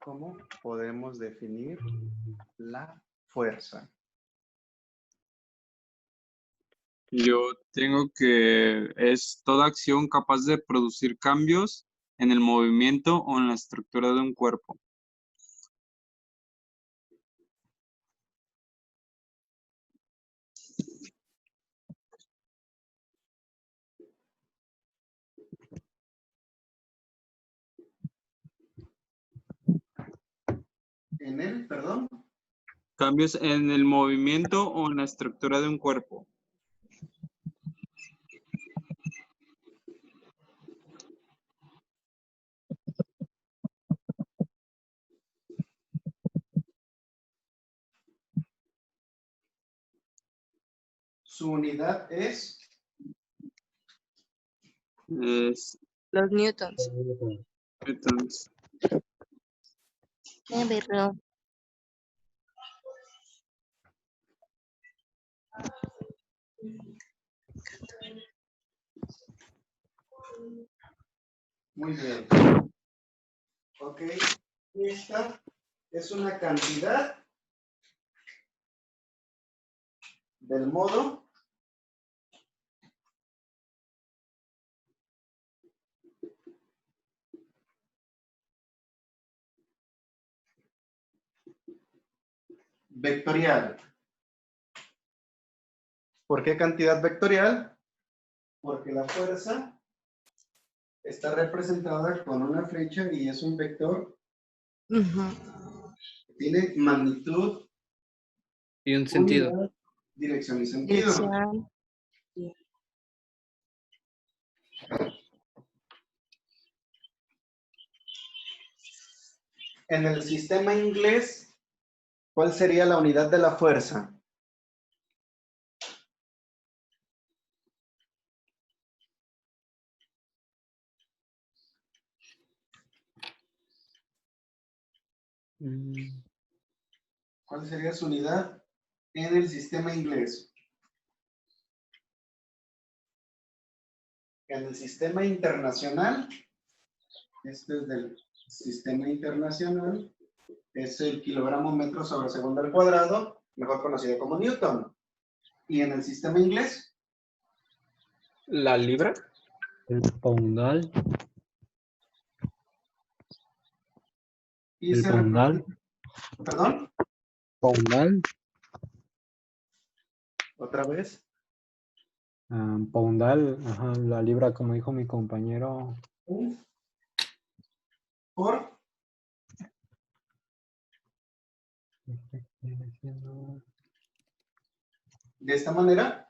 ¿Cómo podemos definir la fuerza? Yo tengo que es toda acción capaz de producir cambios en el movimiento o en la estructura de un cuerpo. ¿En él, perdón? Cambios en el movimiento o en la estructura de un cuerpo. Su unidad es Es, Los newtons. entonces, Verlo. muy bien. Ok. Esta es una cantidad del modo vectorial. ¿Por qué cantidad vectorial? Porque la fuerza está representada con una flecha y es un vector que tiene magnitud Y un sentido. unidad, dirección y sentido. Dirección. En el sistema inglés, ¿cuál sería la unidad de la fuerza? ¿Cuál sería su unidad en el sistema inglés? En el sistema internacional, este es del sistema internacional, es el kilogramo metro sobre segundo al cuadrado, mejor conocido como Newton. ¿Y en el sistema inglés? La libra. El poundal. Y El se poundal. representa- ¿Perdón? Poundal. ¿Otra vez? Poundal. Ajá, la libra, como dijo mi compañero. ¿Por? De esta manera.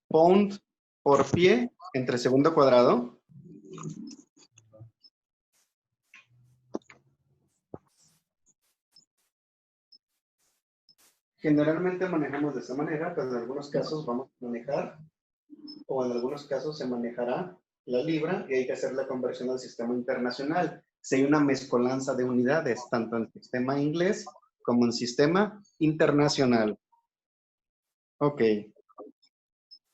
Pound por pie entre segundo cuadrado. Generalmente manejamos de esta manera, pero en algunos casos vamos a manejar, o en algunos casos se manejará la libra y hay que hacer la conversión al sistema internacional. Si hay una mezcolanza de unidades, tanto en el sistema inglés como en el sistema internacional. Ok.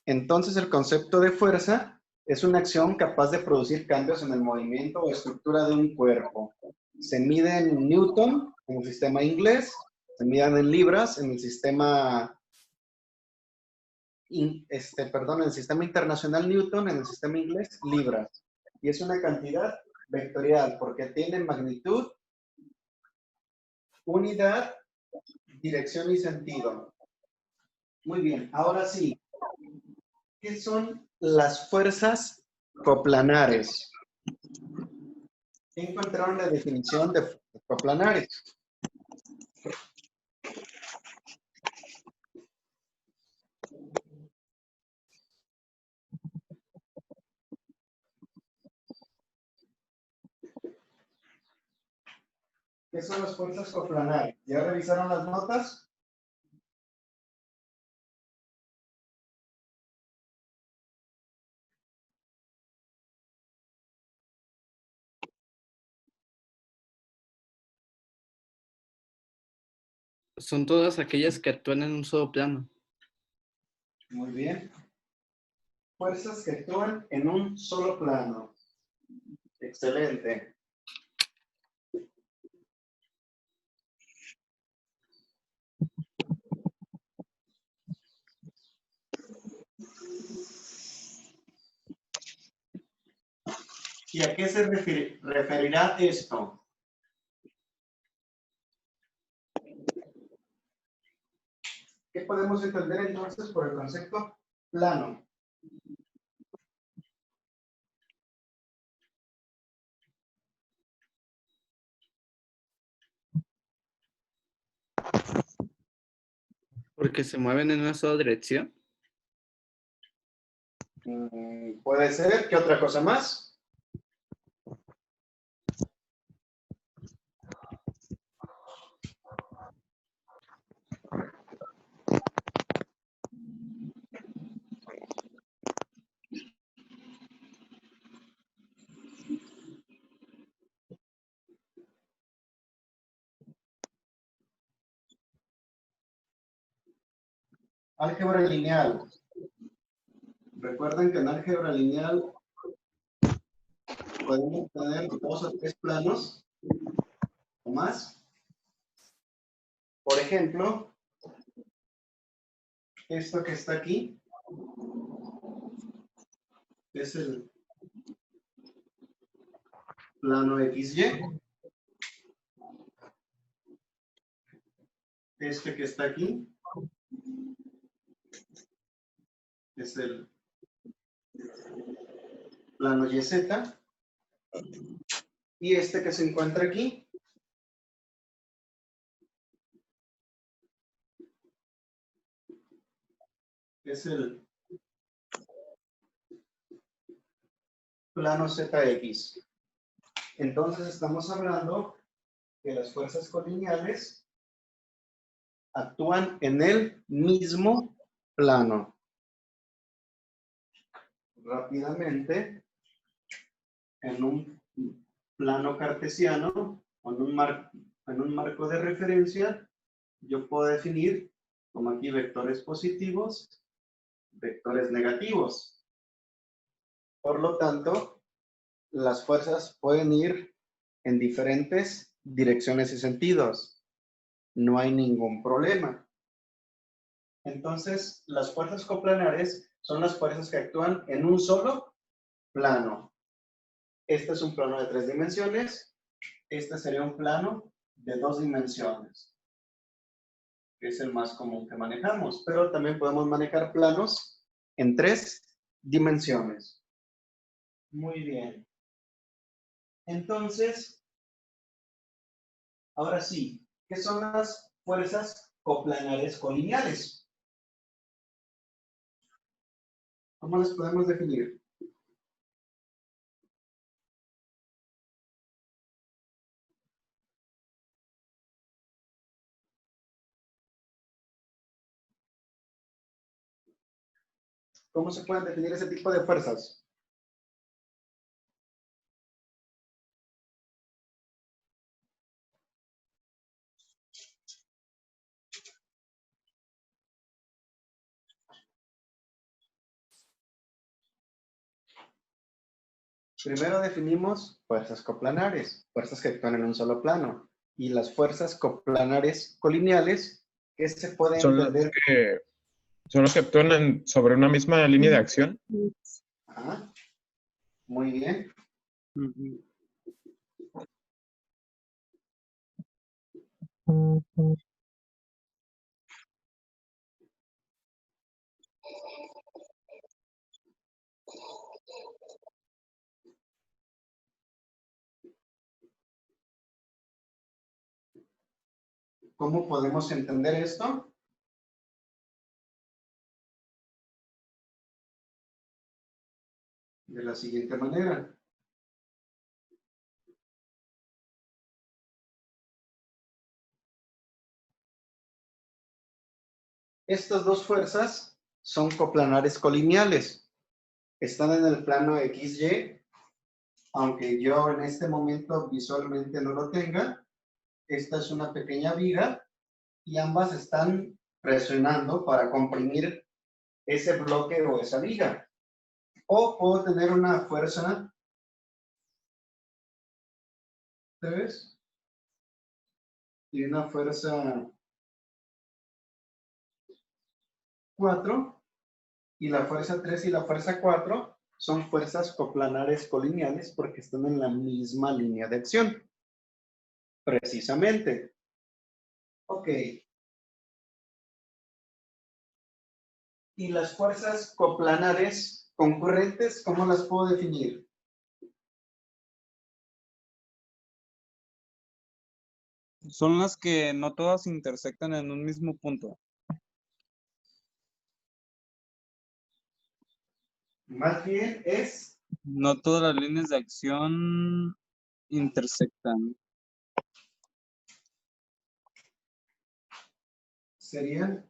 Entonces el concepto de fuerza es una acción capaz de producir cambios en el movimiento o estructura de un cuerpo. Se mide en Newton en el sistema inglés, se miden en libras en el sistema en el sistema internacional Newton, en el sistema inglés libras. Y es una cantidad vectorial porque tiene magnitud, unidad, dirección y sentido. Muy bien, ahora sí. ¿Qué son las fuerzas coplanares? Encontraron la definición de fuerzas coplanares. ¿Qué son las fuerzas coplanares? ¿Ya revisaron las notas? Son todas aquellas que actúan en un solo plano. Muy bien. Fuerzas que actúan en un solo plano. Excelente. ¿Y a qué se referirá esto? ¿Qué podemos entender entonces por el concepto plano? Porque se mueven en una sola dirección. Puede ser. ¿Qué otra cosa más? Álgebra lineal. Recuerden que en álgebra lineal podemos tener 2 o 3 planos o más. Por ejemplo, esto que está aquí es el plano XY. Este que está aquí es el plano YZ. Y este que se encuentra aquí es el plano ZX. Entonces estamos hablando que las fuerzas colineales actúan en el mismo plano. Rápidamente, en un plano cartesiano, o en un marco de referencia, yo puedo definir como aquí vectores positivos, vectores negativos. Por lo tanto, las fuerzas pueden ir en diferentes direcciones y sentidos. No hay ningún problema. Entonces, las fuerzas coplanares son las fuerzas que actúan en un solo plano. Este es un plano de 3 dimensiones. Este sería un plano de 2 dimensiones, que es el más común que manejamos. Pero también podemos manejar planos en 3 dimensiones. Muy bien. Entonces, ahora sí, ¿qué son las fuerzas coplanares colineales? ¿Cómo las podemos definir? ¿Cómo se pueden definir ese tipo de fuerzas? Primero definimos fuerzas coplanares, fuerzas que actúan en un solo plano. Y las fuerzas coplanares colineales, que se pueden Son las entender. son los que actúan sobre una misma línea de acción. Ajá. Muy bien. ¿Cómo podemos entender esto? De la siguiente manera. Estas dos fuerzas son coplanares colineales. Están en el plano XY, aunque yo en este momento visualmente no lo tenga. Esta es una pequeña viga y ambas están presionando para comprimir ese bloque o esa viga. O puedo tener una fuerza, ¿sabes? Y una fuerza 4, y la fuerza 3 y la fuerza 4 son fuerzas coplanares colineales porque están en la misma línea de acción. Precisamente. Ok. ¿Y las fuerzas coplanares concurrentes, cómo las puedo definir? Son las que no todas intersectan en un mismo punto. Más bien es... No todas las líneas de acción intersectan. Serían...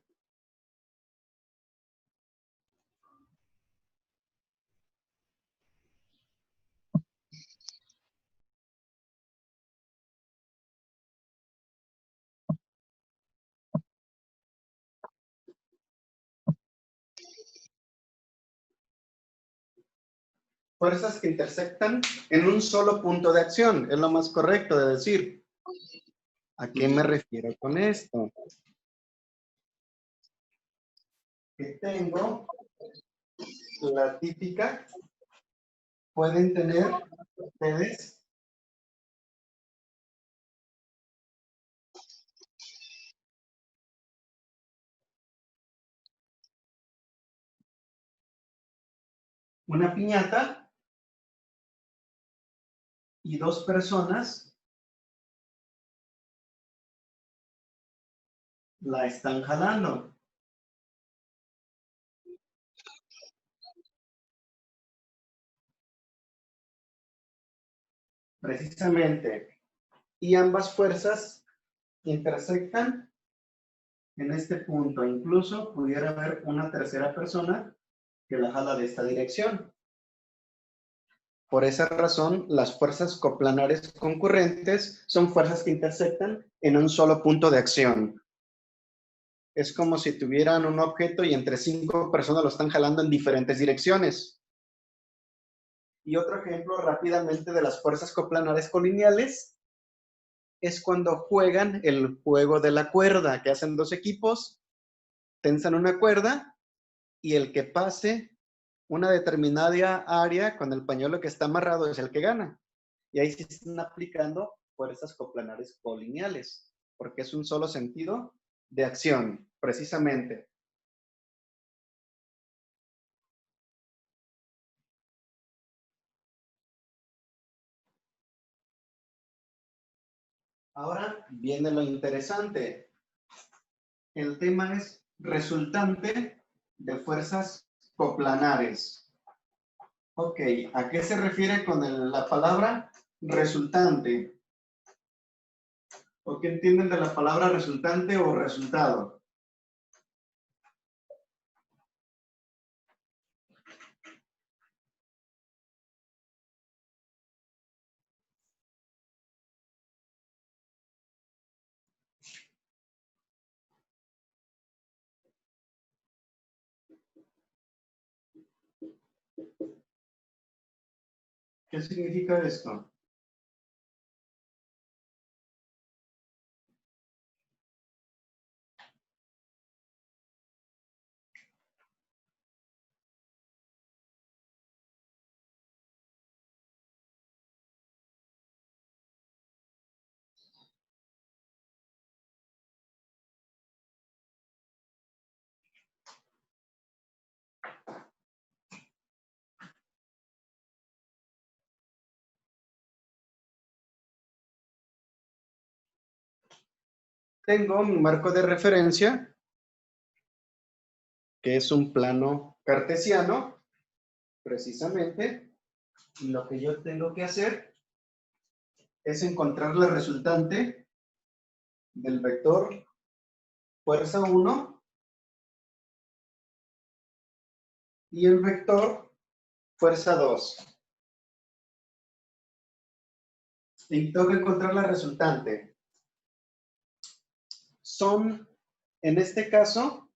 fuerzas que intersectan en un solo punto de acción. Es lo más correcto de decir. ¿A qué me refiero con esto? Que tengo la típica, pueden tener ustedes una piñata y dos personas la están jalando. Precisamente. Y ambas fuerzas intersectan en este punto. Incluso pudiera haber una tercera persona que la jala de esta dirección. Por esa razón, las fuerzas coplanares concurrentes son fuerzas que intersectan en un solo punto de acción. Es como si tuvieran un objeto y entre 5 personas lo están jalando en diferentes direcciones. Y otro ejemplo rápidamente de las fuerzas coplanares colineales es cuando juegan el juego de la cuerda, que hacen dos equipos, tensan una cuerda y el que pase una determinada área con el pañuelo que está amarrado es el que gana. Y ahí se están aplicando fuerzas coplanares colineales, porque es un solo sentido de acción, precisamente. Ahora viene lo interesante. El tema es resultante de fuerzas coplanares. Ok, ¿a qué se refiere con la palabra resultante? ¿O qué entienden de la palabra resultante o resultado? ¿Qué significa esto? Tengo mi marco de referencia, que es un plano cartesiano, precisamente, y lo que yo tengo que hacer es encontrar la resultante del vector fuerza 1 y el vector fuerza 2. Y tengo que encontrar la resultante. En este caso,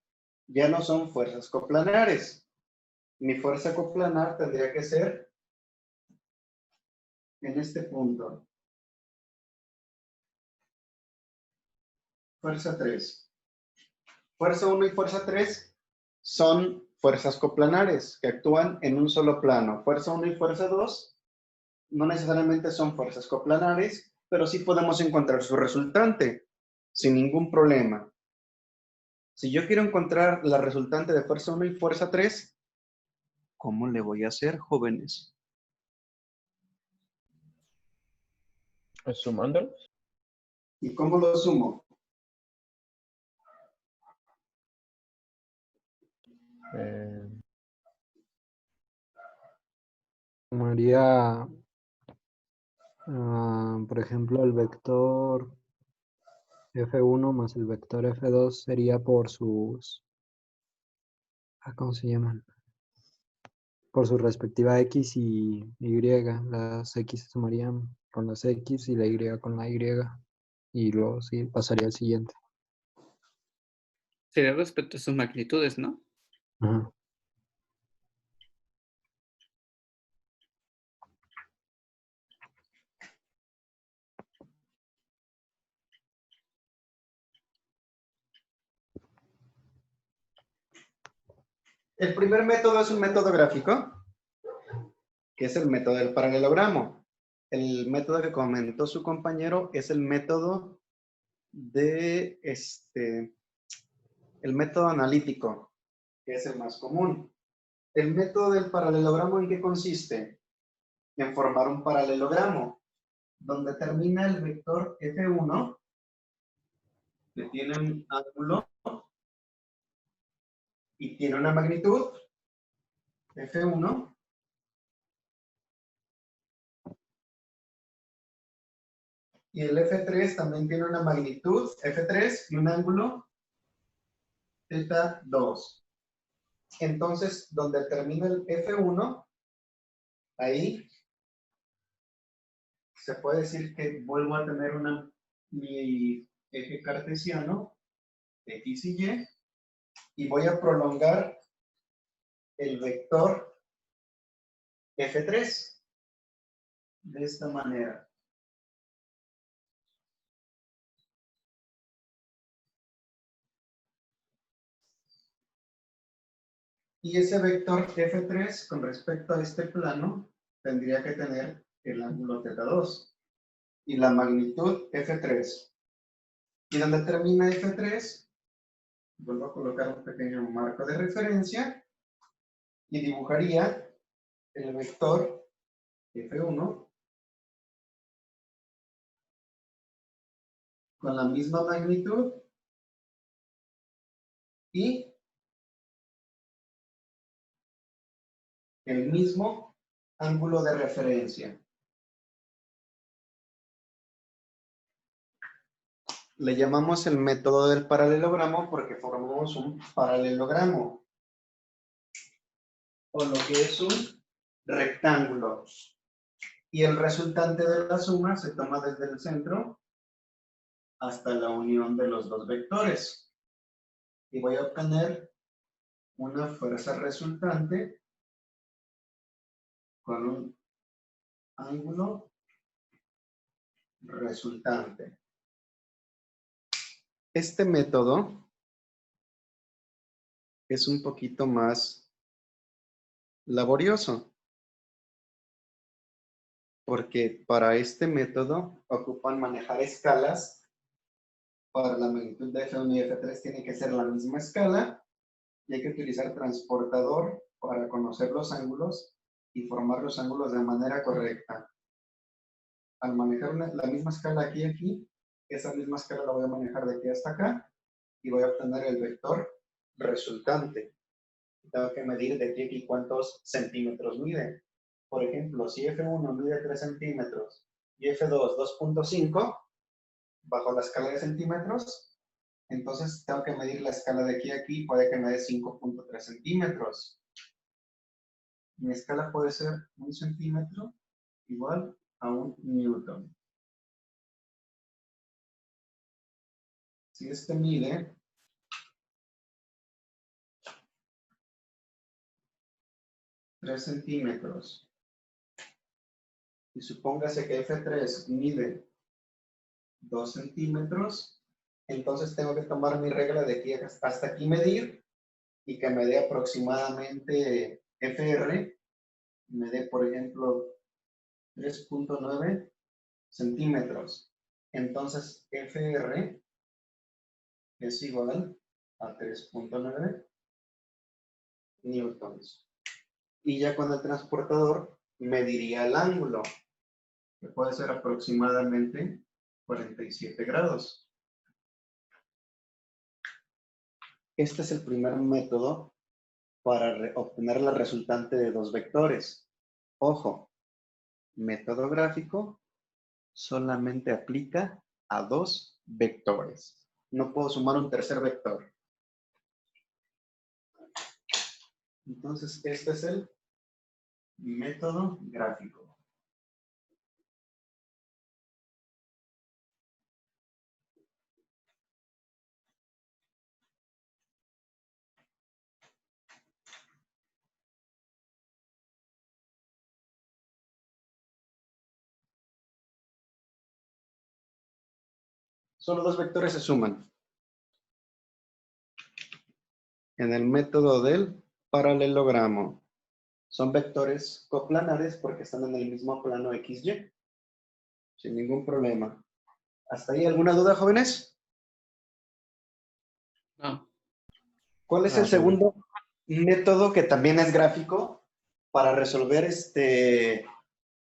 ya no son fuerzas coplanares. Mi fuerza coplanar tendría que ser en este punto. Fuerza 3. Fuerza 1 y fuerza 3 son fuerzas coplanares que actúan en un solo plano. Fuerza 1 y fuerza 2 no necesariamente son fuerzas coplanares, pero sí podemos encontrar su resultante sin ningún problema. Si yo quiero encontrar la resultante de fuerza 1 y fuerza 3, ¿cómo le voy a hacer, jóvenes? Sumándolos. ¿Y cómo lo sumo? Sumaría, por ejemplo, el vector F1 más el vector F2 sería por sus, ¿cómo se llaman? Por su respectiva X y Y. Las X se sumarían con las X y la Y con la Y. Y luego sí, pasaría al siguiente. Sería respecto a sus magnitudes, ¿no? Ajá. El primer método es un método gráfico, que es el método del paralelogramo. El método que comentó su compañero es el método de el método analítico, que es el más común. El método del paralelogramo, ¿en qué consiste? En formar un paralelogramo, donde termina el vector F1, que tiene un ángulo y tiene una magnitud, F1, y el F3 también tiene una magnitud, F3, y un ángulo, θ2. Entonces, donde termina el F1, ahí se puede decir que vuelvo a tener mi eje cartesiano, X y Y voy a prolongar el vector F3 de esta manera. Y ese vector F3 con respecto a este plano tendría que tener el ángulo θ2 y la magnitud F3. Y donde termina F3, vuelvo a colocar un pequeño marco de referencia y dibujaría el vector F1 con la misma magnitud y el mismo ángulo de referencia. Le llamamos el método del paralelogramo porque formamos un paralelogramo, o lo que es un rectángulo. Y el resultante de la suma se toma desde el centro hasta la unión de los dos vectores. Y voy a obtener una fuerza resultante con un ángulo resultante. Este método es un poquito más laborioso, porque para este método ocupan manejar escalas. Para la magnitud de F1 y F3 tiene que ser la misma escala y hay que utilizar transportador para conocer los ángulos y formar los ángulos de manera correcta. Al manejar la misma escala aquí y aquí, esa misma escala la voy a manejar de aquí hasta acá y voy a obtener el vector resultante. Tengo que medir de aquí a aquí cuántos centímetros mide. Por ejemplo, si F1 mide 3 centímetros y F2 2.5, bajo la escala de centímetros, entonces tengo que medir la escala de aquí a aquí, puede que me dé 5.3 centímetros. Mi escala puede ser 1 centímetro igual a 1 newton. Si este mide 3 centímetros y supóngase que F3 mide 2 centímetros, entonces tengo que tomar mi regla de aquí hasta aquí medir y que me dé aproximadamente FR, me dé, por ejemplo, 3.9 centímetros. Entonces, FR es igual a 3.9 newtons. Y ya con el transportador mediría el ángulo, que puede ser aproximadamente 47 grados. Este es el primer método para obtener la resultante de dos vectores. Ojo, método gráfico solamente aplica a dos vectores. No puedo sumar un tercer vector. Entonces, este es el método gráfico. Solo dos vectores se suman. En el método del paralelogramo. Son vectores coplanares porque están en el mismo plano XY. Sin ningún problema. ¿Hasta ahí alguna duda, jóvenes? No. ¿Cuál es el segundo método que también es gráfico para resolver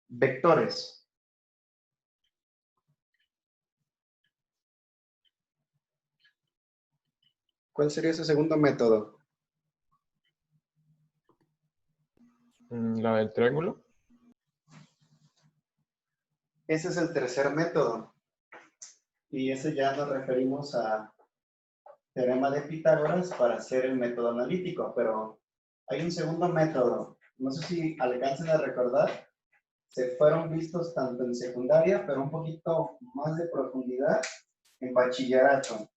vectores? ¿Cuál sería ese segundo método? ¿La del triángulo? Ese es el tercer método. Y ese ya nos referimos a teorema de Pitágoras para hacer el método analítico, pero hay un segundo método. No sé si alcancen a recordar. Se fueron vistos tanto en secundaria, pero un poquito más de profundidad en bachillerato.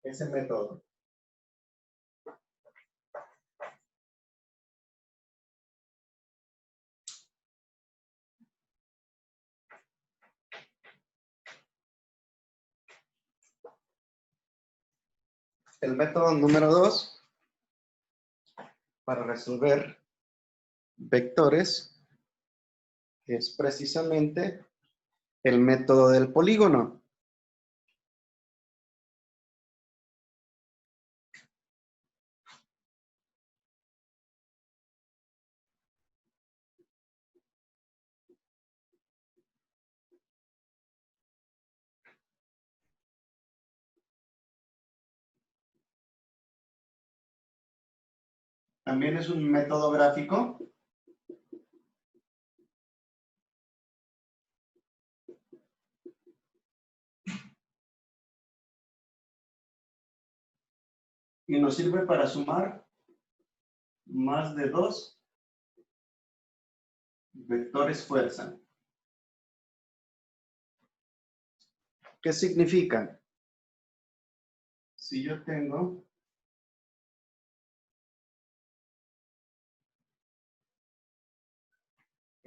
Ese método. El método número 2 para resolver vectores es precisamente el método del polígono. También es un método gráfico. Y nos sirve para sumar más de dos vectores fuerza. ¿Qué significa? Si yo tengo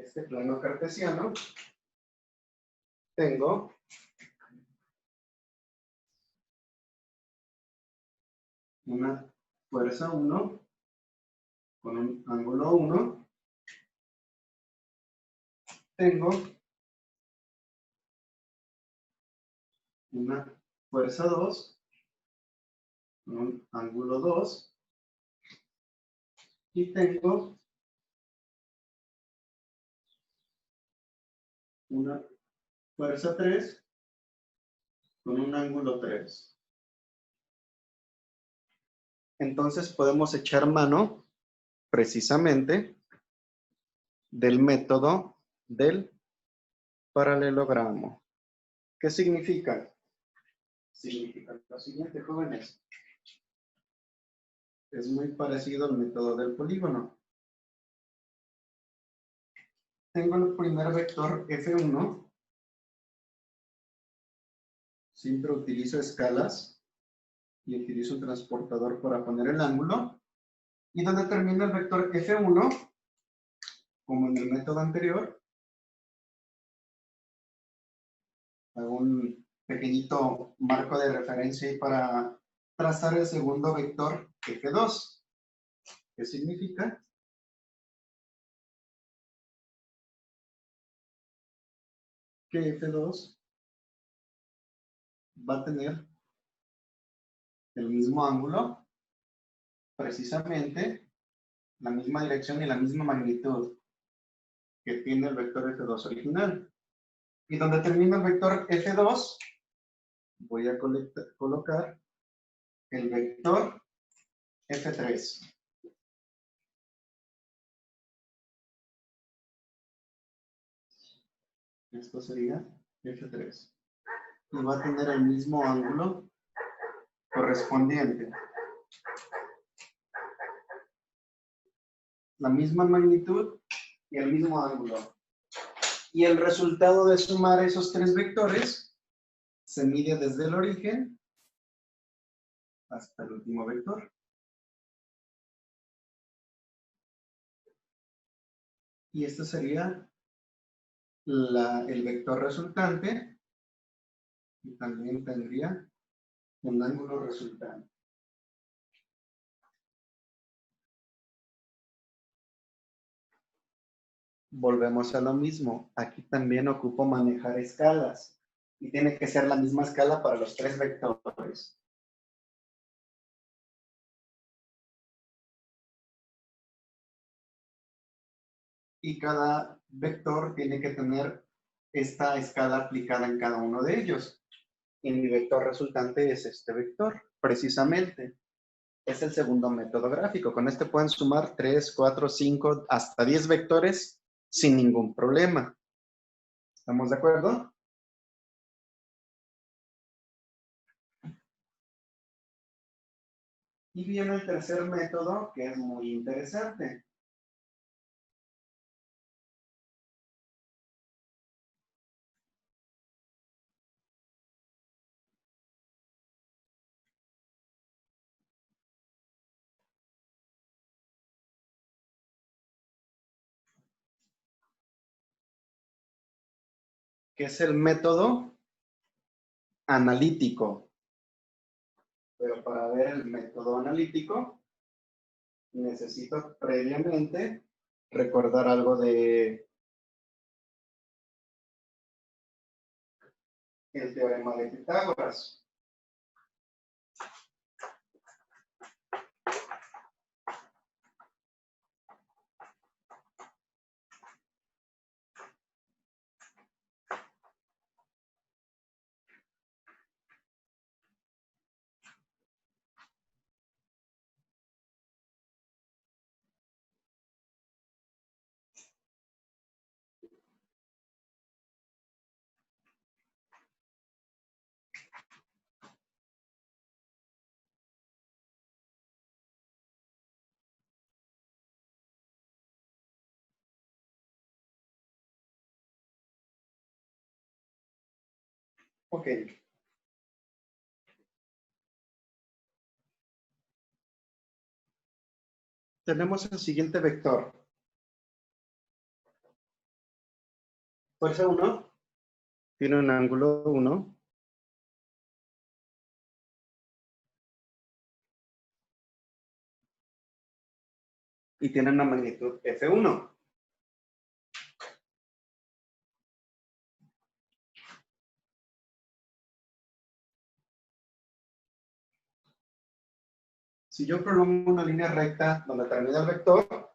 este plano cartesiano, tengo una fuerza 1 con un ángulo 1. Tengo una fuerza 2 con un ángulo 2. Y tengo una fuerza 3 con un ángulo 3. Entonces podemos echar mano precisamente del método del paralelogramo. ¿Qué significa? Significa lo siguiente, jóvenes. Es muy parecido al método del polígono. Tengo el primer vector F1. Siempre utilizo escalas y utilizo un transportador para poner el ángulo. Y donde termina el vector F1, como en el método anterior, hago un pequeñito marco de referencia ahí para trazar el segundo vector F2. ¿Qué significa? Que F2 va a tener el mismo ángulo, precisamente la misma dirección y la misma magnitud que tiene el vector F2 original. Y donde termina el vector F2, voy a colocar el vector F3. Esto sería F3. Y va a tener el mismo ángulo correspondiente. La misma magnitud y el mismo ángulo. Y el resultado de sumar esos tres vectores se mide desde el origen hasta el último vector. Y este sería el vector resultante. Y también tendría un ángulo resultante. Volvemos a lo mismo. Aquí también ocupo manejar escalas. Y tiene que ser la misma escala para los tres vectores. Y cada vector tiene que tener esta escala aplicada en cada uno de ellos. Y mi vector resultante es este vector, precisamente. Es el segundo método gráfico. Con este pueden sumar 3, 4, 5, hasta 10 vectores sin ningún problema. ¿Estamos de acuerdo? Y viene el tercer método, que es muy interesante. Que es el método analítico. Pero para ver el método analítico, necesito previamente recordar algo de el teorema de Pitágoras. Ok. Tenemos el siguiente vector. Fuerza 1 tiene un ángulo 1. Y tiene una magnitud F1. Si yo prolongo una línea recta donde termina el vector,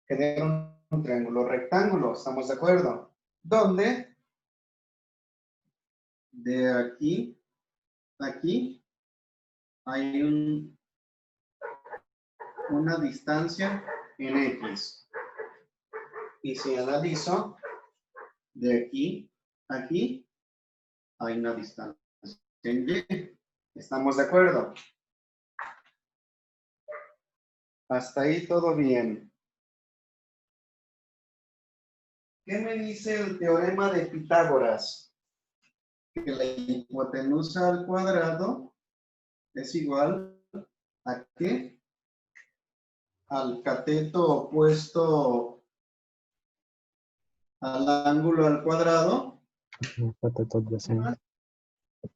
genera un triángulo rectángulo, ¿estamos de acuerdo? Donde de aquí a aquí hay una distancia en X. Y si analizo de aquí a aquí, hay una distancia en Y. ¿Estamos de acuerdo? Hasta ahí todo bien. ¿Qué me dice el teorema de Pitágoras? Que la hipotenusa al cuadrado es igual a ¿qué? Al cateto opuesto al ángulo al cuadrado. Un cateto adyacente.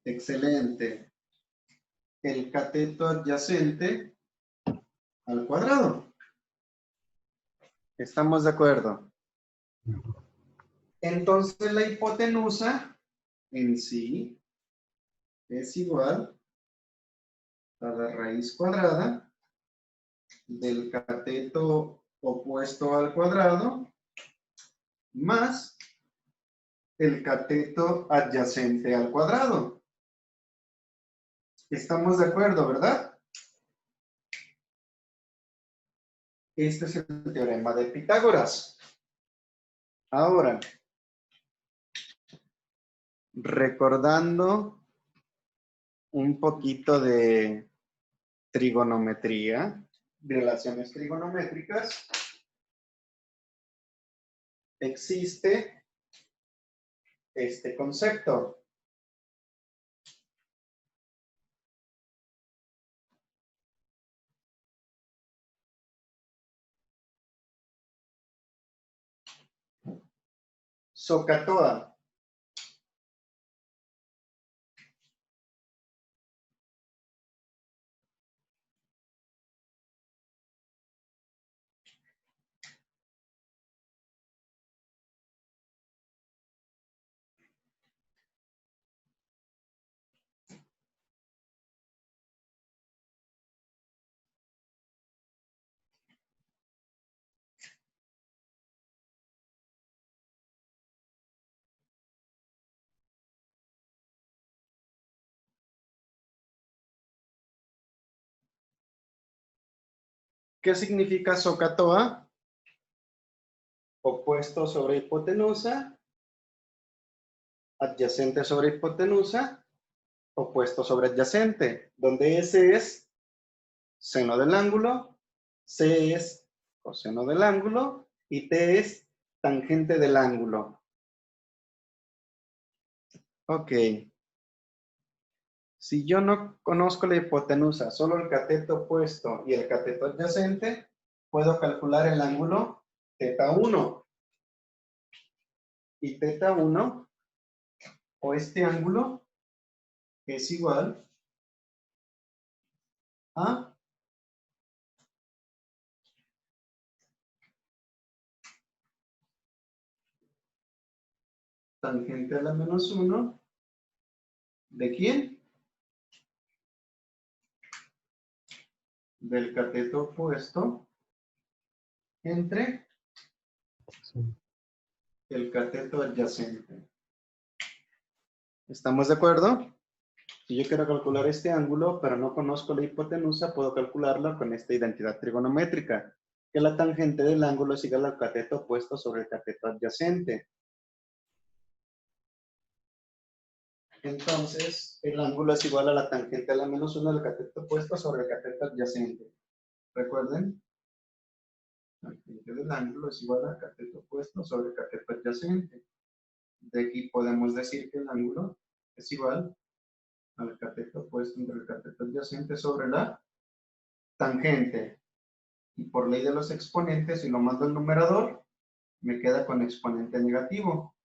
Excelente. el cateto adyacente al cuadrado. ¿Estamos de acuerdo? Entonces la hipotenusa en sí es igual a la raíz cuadrada del cateto opuesto al cuadrado más el cateto adyacente al cuadrado. ¿Estamos de acuerdo, verdad? Este es el teorema de Pitágoras. Ahora, recordando un poquito de trigonometría, relaciones trigonométricas, existe este concepto. SOHCAHTOA. ¿Qué significa SOHCAHTOA? Opuesto sobre hipotenusa, adyacente sobre hipotenusa, opuesto sobre adyacente, donde S es seno del ángulo, C es coseno del ángulo y T es tangente del ángulo. Ok. Si yo no conozco la hipotenusa, solo el cateto opuesto y el cateto adyacente, puedo calcular el ángulo θ1. Y θ1, o este ángulo, es igual a tangente a la menos 1, ¿de quién? Del cateto opuesto entre Sí. el cateto adyacente. ¿Estamos de acuerdo? Si yo quiero calcular este ángulo, pero no conozco la hipotenusa, puedo calcularla con esta identidad trigonométrica, que la tangente del ángulo es igual al cateto opuesto sobre el cateto adyacente. Entonces, el ángulo es igual a la tangente a la menos 1 del cateto opuesto sobre el cateto adyacente. ¿Recuerden? La tangente del ángulo es igual al cateto opuesto sobre el cateto adyacente. De aquí podemos decir que el ángulo es igual al cateto opuesto entre el cateto adyacente sobre la tangente. Y por ley de los exponentes, si lo mando al numerador, me queda con exponente negativo.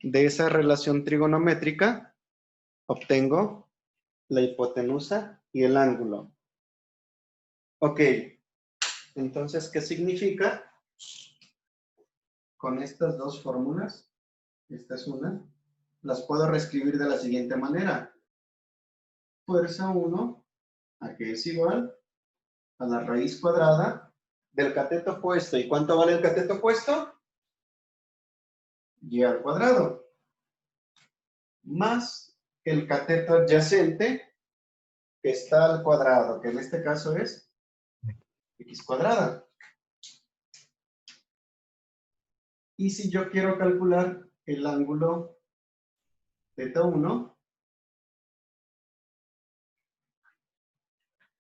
De esa relación trigonométrica, obtengo la hipotenusa y el ángulo. Ok, entonces, ¿qué significa? Con estas dos fórmulas, esta es una, las puedo reescribir de la siguiente manera. Fuerza 1, a que es igual a la raíz cuadrada del cateto opuesto. ¿Y cuánto vale el cateto opuesto? Y al cuadrado. Más el cateto adyacente que está al cuadrado, que en este caso es x cuadrada. Y si yo quiero calcular el ángulo θ1,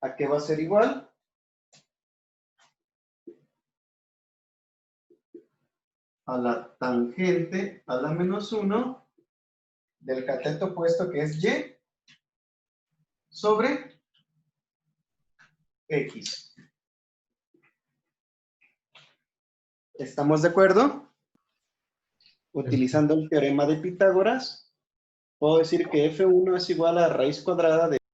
¿a qué va a ser igual? A la tangente a la menos 1 del cateto opuesto, que es y, sobre x. ¿Estamos de acuerdo? Utilizando el teorema de Pitágoras, puedo decir que F1 es igual a raíz cuadrada de